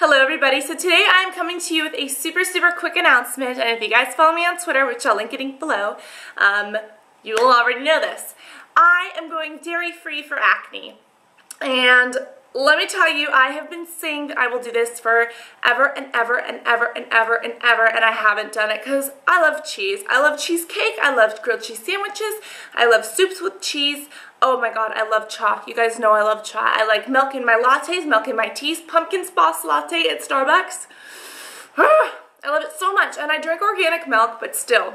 Hello everybody, so today I'm coming to you with a super quick announcement, and if you guys follow me on Twitter, which I'll link it below, you will already know this. I am going dairy-free for acne, and let me tell you, I have been saying that I will do this for ever and ever and ever and ever and ever, and I haven't done it because I love cheese. I love cheesecake, I love grilled cheese sandwiches, I love soups with cheese. Oh my god, I love chalk. You guys know I love chalk. I like milk in my lattes, milk in my teas, pumpkin spice latte at Starbucks. I love it so much, and I drink organic milk, but still,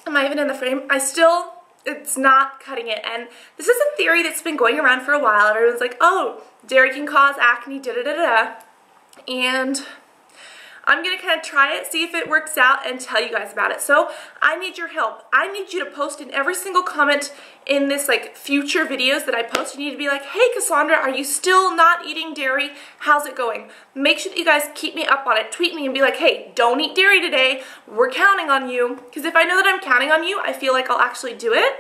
am I even in the frame? It's not cutting it, and this is a theory that's been going around for a while. Everyone's like, oh, dairy can cause acne, da-da-da-da, and I'm going to kind of try it, see if it works out, and tell you guys about it. So I need your help. I need you to post in every single comment in this like future videos that I post. You need to be like, hey Cassandra, are you still not eating dairy? How's it going? Make sure that you guys keep me up on it. Tweet me and be like, hey, don't eat dairy today. We're counting on you. Because if I know that I'm counting on you, I feel like I'll actually do it.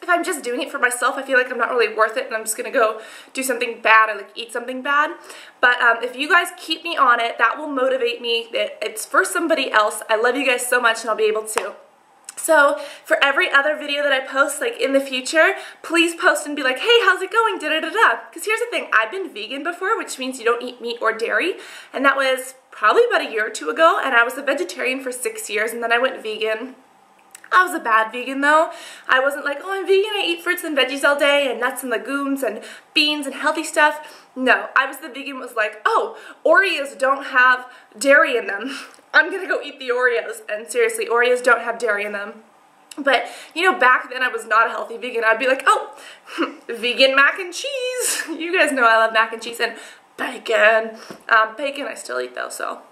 If I'm just doing it for myself, I feel like I'm not really worth it and I'm just going to go do something bad or like eat something bad. But if you guys keep me on it, that will motivate me that it's for somebody else. I love you guys so much and I'll be able to. So for every other video that I post like in the future, please post and be like, hey, how's it going? Da-da-da-da. Because here's the thing, I've been vegan before, which means you don't eat meat or dairy. And that was probably about a year or two ago. And I was a vegetarian for 6 years and then I went vegan. I was a bad vegan though. I wasn't like, oh, I'm vegan, I eat fruits and veggies all day and nuts and legumes and beans and healthy stuff. No, I was the vegan who was like, oh, Oreos don't have dairy in them. I'm gonna go eat the Oreos. And seriously, Oreos don't have dairy in them. But, you know, back then I was not a healthy vegan. I'd be like, oh, vegan mac and cheese. You guys know I love mac and cheese and bacon. Bacon I still eat though, so.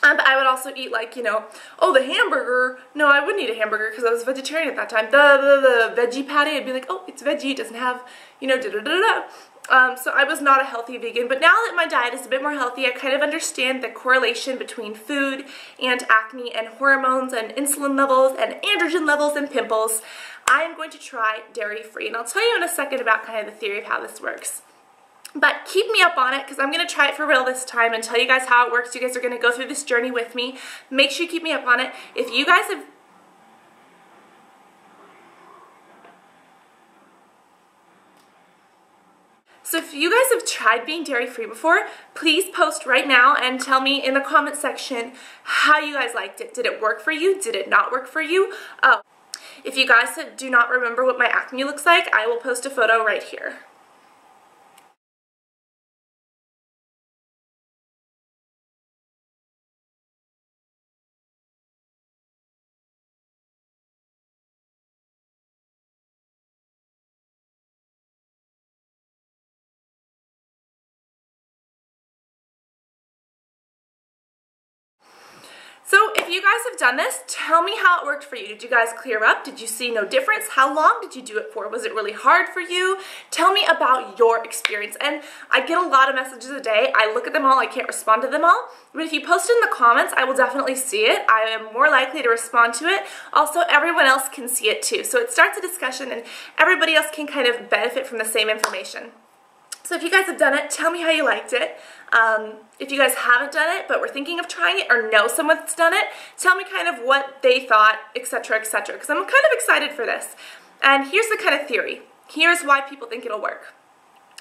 But I would also eat like, you know, oh, the hamburger. No, I wouldn't eat a hamburger because I was vegetarian at that time. The veggie patty, I'd be like, oh, it's veggie. It doesn't have, you know, da-da-da-da. So I was not a healthy vegan. But now that my diet is a bit more healthy, I kind of understand the correlation between food and acne and hormones and insulin levels and androgen levels and pimples. I am going to try dairy-free. And I'll tell you in a second about kind of the theory of how this works. But keep me up on it because I'm going to try it for real this time and tell you guys how it works. You guys are going to go through this journey with me. Make sure you keep me up on it. If you guys have... So if you guys have tried being dairy-free before, please post right now and tell me in the comment section how you guys liked it. Did it work for you? Did it not work for you? If you guys do not remember what my acne looks like, I will post a photo right here. So if you guys have done this, tell me how it worked for you. Did you guys clear up? Did you see no difference? How long did you do it for? Was it really hard for you? Tell me about your experience. And I get a lot of messages a day. I look at them all. I can't respond to them all. But if you post in the comments, I will definitely see it. I am more likely to respond to it. Also, everyone else can see it too. So it starts a discussion and everybody else can kind of benefit from the same information. So if you guys have done it, tell me how you liked it. If you guys haven't done it, but were thinking of trying it or know someone that's done it, tell me kind of what they thought, etc., etc., because I'm kind of excited for this. And here's the kind of theory. Here's why people think it'll work.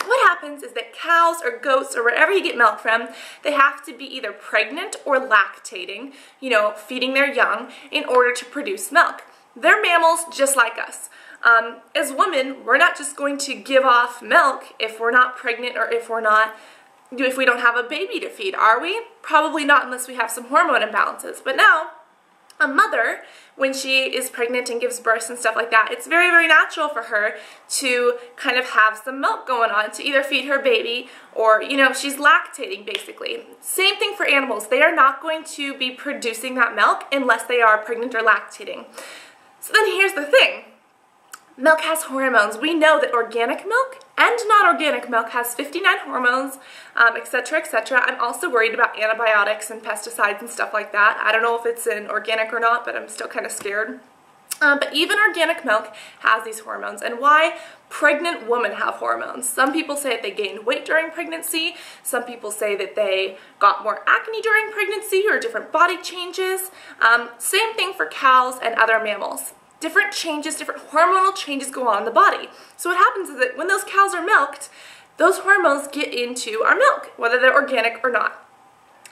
What happens is that cows or goats or wherever you get milk from, they have to be either pregnant or lactating, you know, feeding their young in order to produce milk. They're mammals just like us. As women, we're not just going to give off milk if we're not pregnant or if we don't have a baby to feed, are we? Probably not unless we have some hormone imbalances. But now, a mother, when she is pregnant and gives birth and stuff like that, it's very, very natural for her to kind of have some milk going on to either feed her baby or, you know, she's lactating basically. Same thing for animals. They are not going to be producing that milk unless they are pregnant or lactating. So then here's the thing. Milk has hormones. We know that organic milk and non-organic milk has 59 hormones, etc., etc. I'm also worried about antibiotics and pesticides and stuff like that. I don't know if it's in organic or not, but I'm still kind of scared. But even organic milk has these hormones. And why pregnant women have hormones? Some people say that they gained weight during pregnancy. Some people say that they got more acne during pregnancy or different body changes. Same thing for cows and other mammals. Different changes, different hormonal changes go on in the body. So what happens is that when those cows are milked, those hormones get into our milk, whether they're organic or not.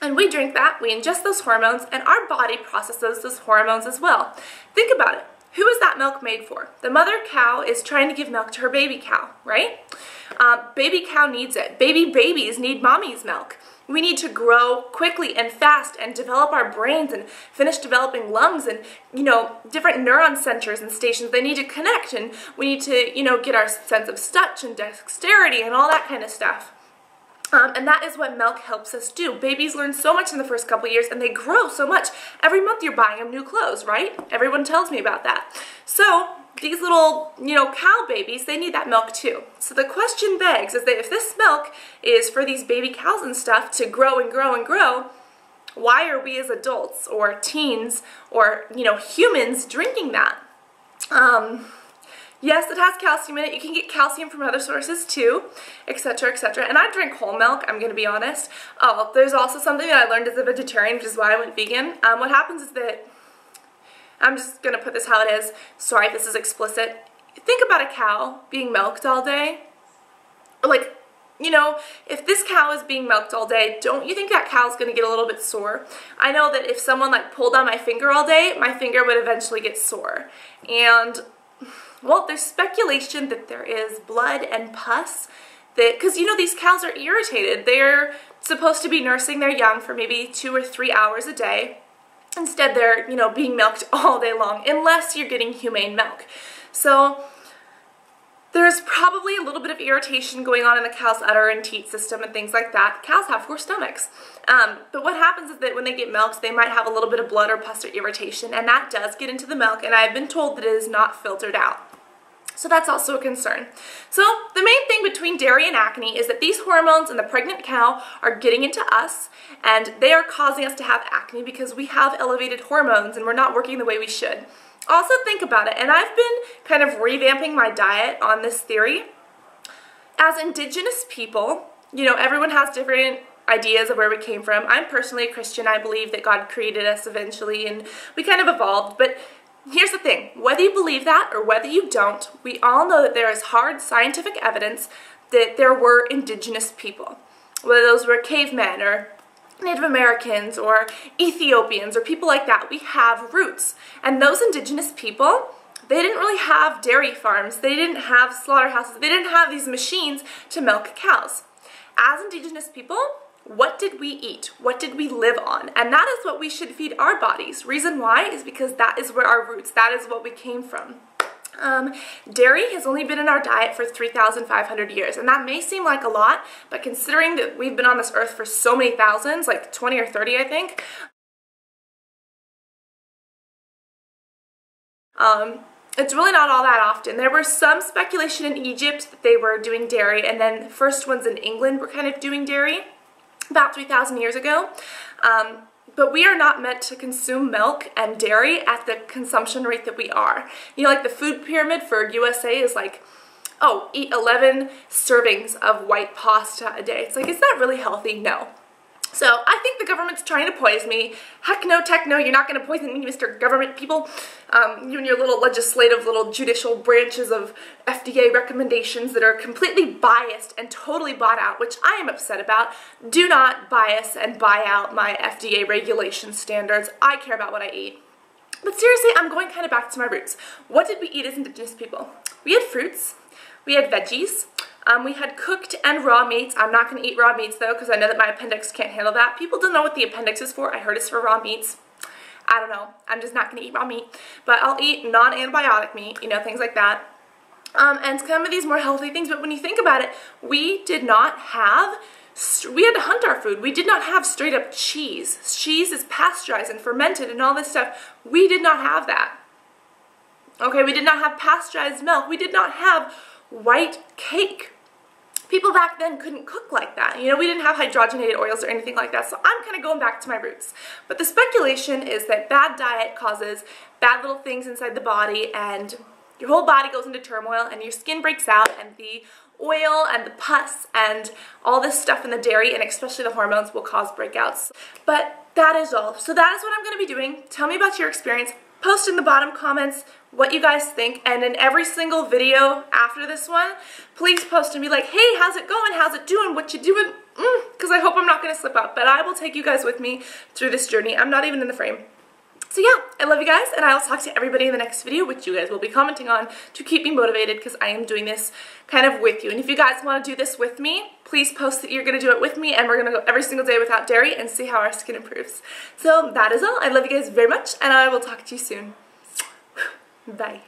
And we drink that, we ingest those hormones, and our body processes those hormones as well. Think about it. Who is that milk made for? The mother cow is trying to give milk to her baby cow, right? Baby cow needs it. Babies need mommy's milk. We need to grow quickly and fast and develop our brains and finish developing lungs and, different neuron centers and stations. They need to connect, and we need to, get our sense of touch and dexterity and all that kind of stuff. And that is what milk helps us do. Babies learn so much in the first couple years, and they grow so much. Every month you're buying them new clothes, right? Everyone tells me about that. So these little, cow babies, they need that milk too. So the question begs is that if this milk is for these baby cows and stuff to grow and grow and grow, why are we as adults or teens or, humans drinking that? Yes, it has calcium in it. You can get calcium from other sources too, etc., etc. And I drink whole milk, I'm going to be honest. Oh, there's also something that I learned as a vegetarian, which is why I went vegan. What happens is that, I'm just going to put this how it is. Sorry if this is explicit. Think about a cow being milked all day. Or if this cow is being milked all day, don't you think that cow's going to get a little bit sore? I know that if someone pulled on my finger all day, my finger would eventually get sore. And well, there's speculation that there is blood and pus because these cows are irritated. They're supposed to be nursing their young for maybe 2 or 3 hours a day. Instead, they're, being milked all day long, unless you're getting humane milk. So there's probably a little bit of irritation going on in the cow's udder and teat system and things like that. Cows have 4 stomachs. But what happens is that when they get milked, they might have a little bit of blood or pus or irritation, and that does get into the milk, and I've been told that it is not filtered out. So that's also a concern. So the main thing between dairy and acne is that these hormones in the pregnant cow are getting into us, and they are causing us to have acne because we have elevated hormones and we're not working the way we should. Also think about it, and I've been kind of revamping my diet on this theory. As indigenous people, everyone has different ideas of where we came from. I'm personally a Christian. I believe that God created us eventually and we kind of evolved, but here's the thing, whether you believe that or whether you don't, we all know that there is hard scientific evidence that there were indigenous people. Whether those were cavemen or Native Americans or Ethiopians or people like that, we have roots. And those indigenous people, they didn't really have dairy farms, they didn't have slaughterhouses, they didn't have these machines to milk cows. As indigenous people, what did we eat? What did we live on? And that is what we should feed our bodies. Reason why is because that is where our roots, that is what we came from. Dairy has only been in our diet for 3,500 years, and that may seem like a lot, but considering that we've been on this earth for so many thousands, like 20 or 30 I think, it's really not all that often. There was some speculation in Egypt that they were doing dairy, and then the first ones in England were kind of doing dairy about 3,000 years ago. But we are not meant to consume milk and dairy at the consumption rate that we are. The food pyramid for USA is eat 11 servings of white pasta a day. It's is that really healthy? No. So I think the government's trying to poison me. Heck no, tech no, you're not going to poison me, Mr. Government people. You and your little legislative, little judicial branches of FDA recommendations that are completely biased and totally bought out, which I am upset about. Do not bias and buy out my FDA regulation standards. I care about what I eat. But seriously, I'm going kind of back to my roots. What did we eat as indigenous people? We had fruits. We had veggies. We had cooked and raw meats. I'm not going to eat raw meats though because I know that my appendix can't handle that. People don't know what the appendix is for. I heard it's for raw meats. I don't know. I'm just not going to eat raw meat. But I'll eat non-antibiotic meat, things like that. And some of these more healthy things. But when you think about it, we had to hunt our food. We did not have straight up cheese. Cheese is pasteurized and fermented and all this stuff. We did not have that. Okay, we did not have pasteurized milk. We did not have white cake. people back then couldn't cook like that. You know, we didn't have hydrogenated oils or anything like that, so I'm kind of going back to my roots. But the speculation is that bad diet causes bad little things inside the body, and your whole body goes into turmoil, and your skin breaks out, and the oil and the pus and all this stuff in the dairy, and especially the hormones, will cause breakouts. But that is all. So that is what I'm going to be doing. Tell me about your experience. Post in the bottom comments what you guys think, and in every single video after this one, please post and be like, hey, how's it going? How's it doing? What you doing? Because I hope I'm not going to slip up, but I will take you guys with me through this journey. I'm not even in the frame. So yeah, I love you guys, and I will talk to everybody in the next video, which you guys will be commenting on to keep me motivated, because I am doing this kind of with you. And if you guys want to do this with me, please post that you're going to do it with me, and we're going to go every single day without dairy and see how our skin improves. So that is all. I love you guys very much, and I will talk to you soon. Bye.